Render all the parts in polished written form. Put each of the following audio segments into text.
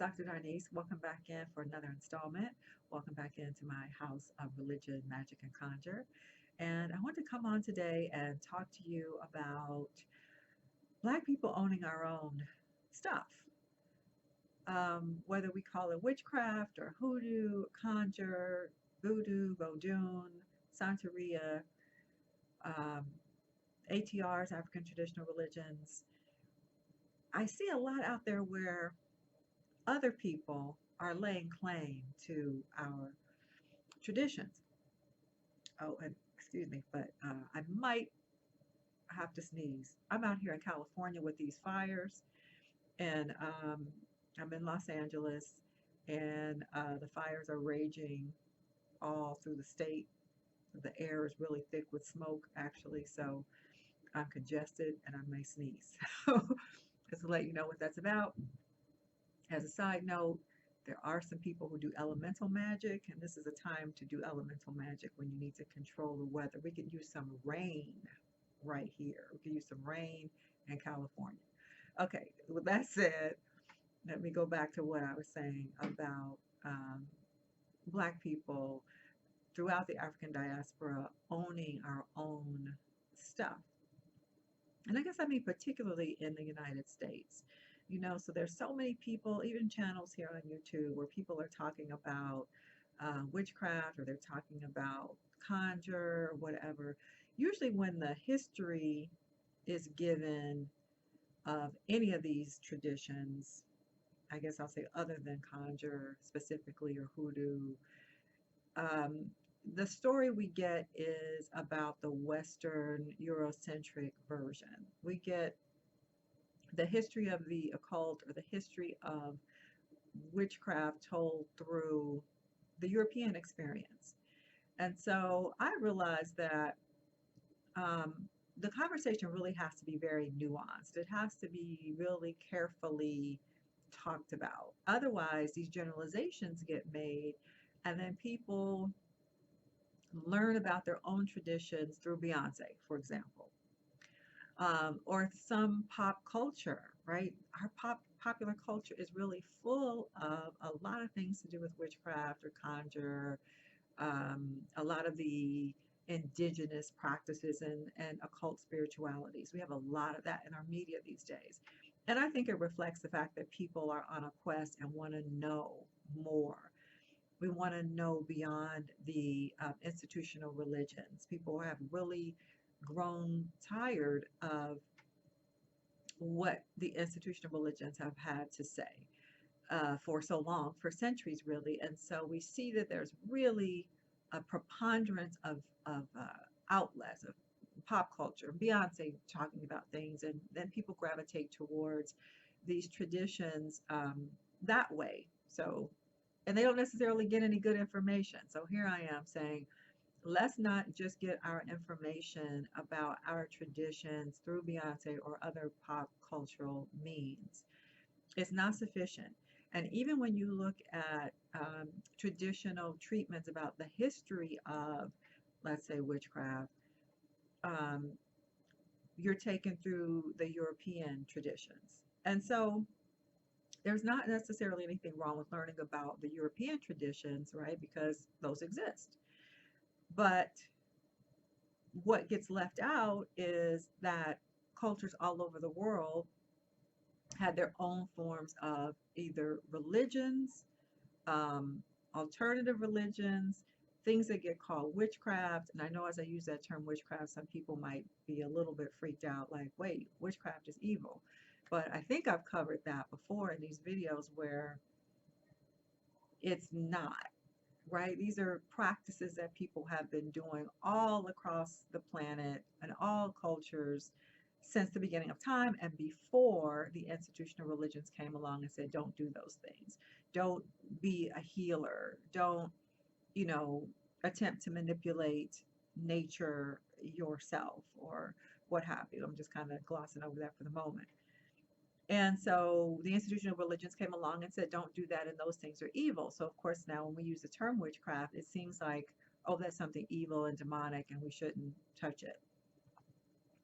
Dr. Darnise. Welcome back in for another installment. Welcome back into my house of religion, magic, and conjure. And I want to come on today and talk to you about Black people owning our own stuff. Whether we call it witchcraft or hoodoo, conjure, voodoo, vodun, Santeria, um, ATRs, African traditional religions. I see a lot out there where other people are laying claim to our traditions. Oh, and excuse me, but I might have to sneeze. I'm out here in California with these fires, and I'm in Los Angeles, and the fires are raging all through the state. The air is really thick with smoke, actually, so I'm congested and I may sneeze. So, just to let you know what that's about. As a side note, there are some people who do elemental magic, and this is a time to do elemental magic when you need to control the weather. We could use some rain right here. We could use some rain in California. Okay, with that said, let me go back to what I was saying about Black people throughout the African diaspora owning our own stuff. And I guess I mean particularly in the United States. So there's so many people, even channels here on YouTube, where people are talking about witchcraft or they're talking about conjure or whatever. Usually, when the history is given of any of these traditions, I guess I'll say other than conjure specifically or hoodoo, um, the story we get is about the Western Eurocentric version. We get the history of the occult or the history of witchcraft told through the European experience. And so I realized that um, the conversation really has to be very nuanced. It has to be really carefully talked about. Otherwise, these generalizations get made, and then people learn about their own traditions through Beyonce, for example, or some pop culture, right? Our popular culture is really full of a lot of things to do with witchcraft or conjure, a lot of the indigenous practices and occult spiritualities. We have a lot of that in our media these days. And I think it reflects the fact that people are on a quest and want to know more. We want to know beyond the institutional religions. People have really grown tired of what the institutional religions have had to say for so long, for centuries, really. And so we see that there's really a preponderance of outlets of pop culture, Beyonce talking about things, and then people gravitate towards these traditions that way. So, and they don't necessarily get any good information. So here I am saying, let's not just get our information about our traditions through Beyonce or other pop cultural means. It's not sufficient. And even when you look at traditional treatments about the history of, let's say, witchcraft, um, you're taken through the European traditions. And so there's not necessarily anything wrong with learning about the European traditions, right? Because those exist. But what gets left out is that cultures all over the world had their own forms of either religions, um, alternative religions, things that get called witchcraft. And I know as I use that term witchcraft, some people might be a little bit freaked out, like, wait, witchcraft is evil. But I think I've covered that before in these videos where it's not, right? These are practices that people have been doing all across the planet and all cultures since the beginning of time and before the institutional religions came along and said, don't do those things. Don't be a healer. Don't, you know, attempt to manipulate nature yourself or what have you. I'm just kind of glossing over that for the moment. And so the institutional religions came along and said, don't do that, and those things are evil. So, of course, now when we use the term witchcraft, it seems like, oh, that's something evil and demonic, and we shouldn't touch it.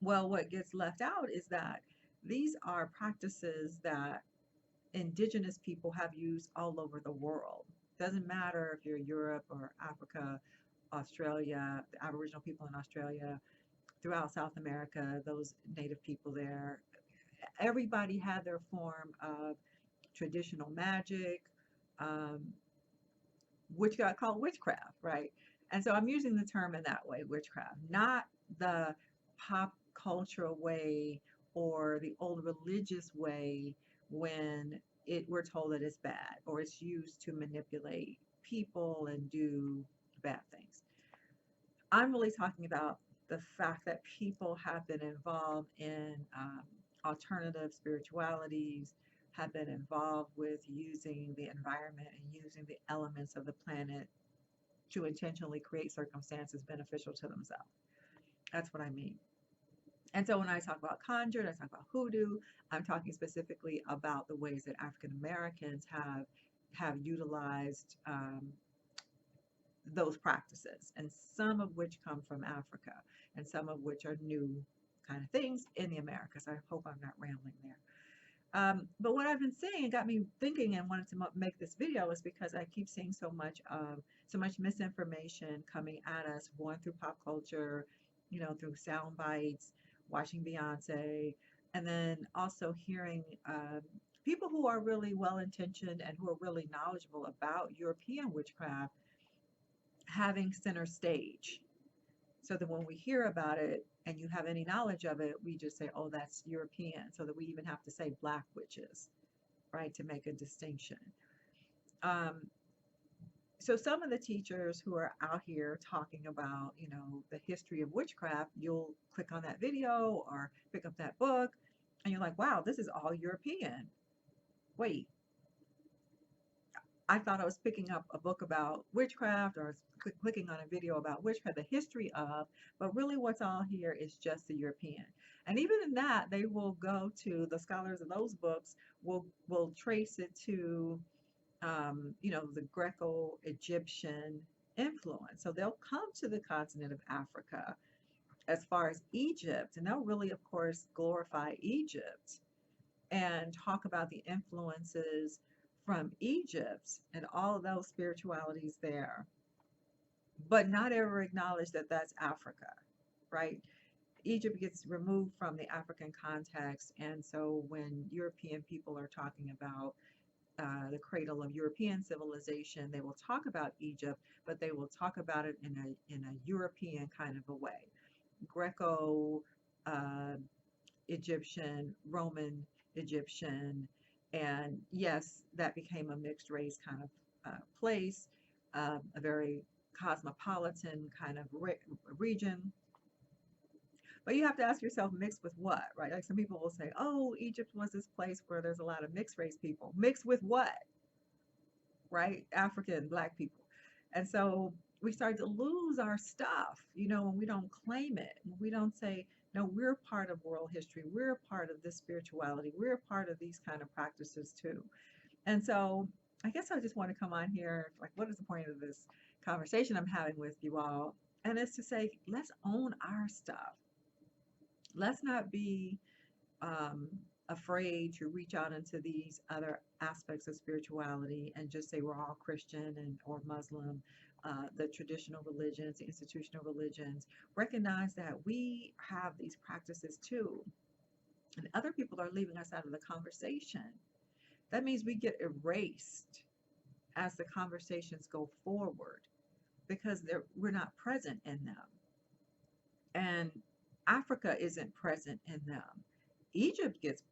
Well, what gets left out is that these are practices that indigenous people have used all over the world. Doesn't matter if you're Europe or Africa, Australia, the Aboriginal people in Australia, throughout South America, those native people there, everybody had their form of traditional magic, um, which got called witchcraft, right? And so I'm using the term in that way, witchcraft, not the pop cultural way or the old religious way when we're told that it's bad or it's used to manipulate people and do bad things. I'm really talking about the fact that people have been involved in alternative spiritualities, have been involved with using the environment and using the elements of the planet to intentionally create circumstances beneficial to themselves. That's what I mean. And so when I talk about conjure, I talk about hoodoo, I'm talking specifically about the ways that African Americans have utilized those practices, and some of which come from Africa, and some of which are new kind of things in the Americas. I hope I'm not rambling there. But what I've been saying got me thinking and wanted to make this video is because I keep seeing so much misinformation coming at us, going through pop culture, through sound bites, watching Beyonce, and then also hearing people who are really well intentioned and who are really knowledgeable about European witchcraft having center stage. So that when we hear about it and you have any knowledge of it, we just say, oh, that's European. So that we even have to say black witches, right, to make a distinction. Um, so some of the teachers who are out here talking about, the history of witchcraft, you'll click on that video or pick up that book and you're like, wow, this is all European. Wait, I thought I was picking up a book about witchcraft or clicking on a video about witchcraft, the history of, but really what's all here is just the European. And even in that, they will go to the scholars of those books will trace it to, the Greco-Egyptian influence. So they'll come to the continent of Africa as far as Egypt, and they'll really, of course, glorify Egypt and talk about the influences from Egypt and all of those spiritualities there, but not ever acknowledge that that's Africa, right? Egypt gets removed from the African context, and so when European people are talking about the cradle of European civilization, they will talk about Egypt, but they will talk about it in a European kind of a way, Greco, uh, Egyptian, Roman Egyptian, and yes, that became a mixed race kind of place, a very cosmopolitan kind of region. But you have to ask yourself, mixed with what, right? Like some people will say, oh, Egypt was this place where there's a lot of mixed race people. Mixed with what, right? African, black people. And so we start to lose our stuff, when we don't claim it, when we don't say, no, we're part of world history, we're a part of this spirituality, we're a part of these kind of practices too. And so I guess I just want to come on here, like, what is the point of this conversation I'm having with you all? And it's to say, let's own our stuff. Let's not be um, afraid to reach out into these other aspects of spirituality and just say we're all Christian and or Muslim, the traditional religions, the institutional religions. Recognize that we have these practices too, and other people are leaving us out of the conversation. That means we get erased as the conversations go forward because we're not present in them. And Africa isn't present in them. Egypt gets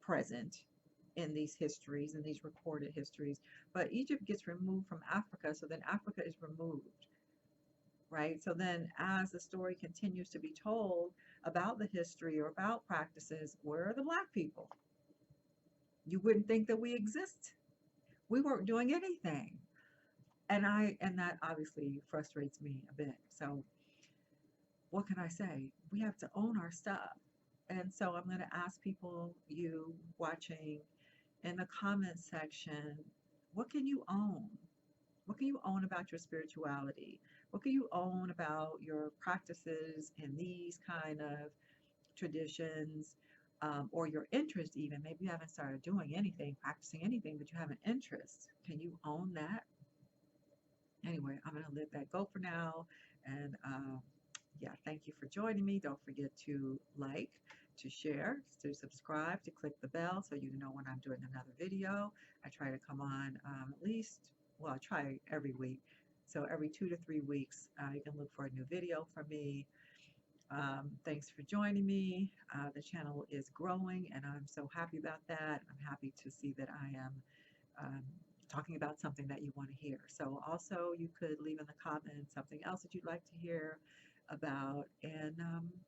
present in these histories, in these recorded histories, but Egypt gets removed from Africa, so then Africa is removed, right? So then as the story continues to be told about the history or about practices, where are the black people? You wouldn't think that we exist. We weren't doing anything. And that obviously frustrates me a bit. So what can I say? We have to own our stuff. And so I'm going to ask people, you watching, in the comments section, what can you own? What can you own about your spirituality? What can you own about your practices in these kind of traditions? or your interest even. Maybe you haven't started doing anything, practicing anything, but you have an interest. Can you own that? Anyway, I'm going to let that go for now. And yeah, thank you for joining me. Don't forget to like, to share, to subscribe, to click the bell so you know when I'm doing another video. I try to come on at least, well, I try every week. So every 2 to 3 weeks, you can look for a new video from me. Thanks for joining me. The channel is growing, and I'm so happy about that. I'm happy to see that I am um, talking about something that you want to hear. So also you could leave in the comments something else that you'd like to hear about, and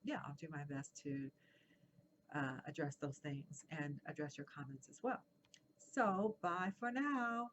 yeah, I'll do my best to address those things and address your comments as well. So bye for now.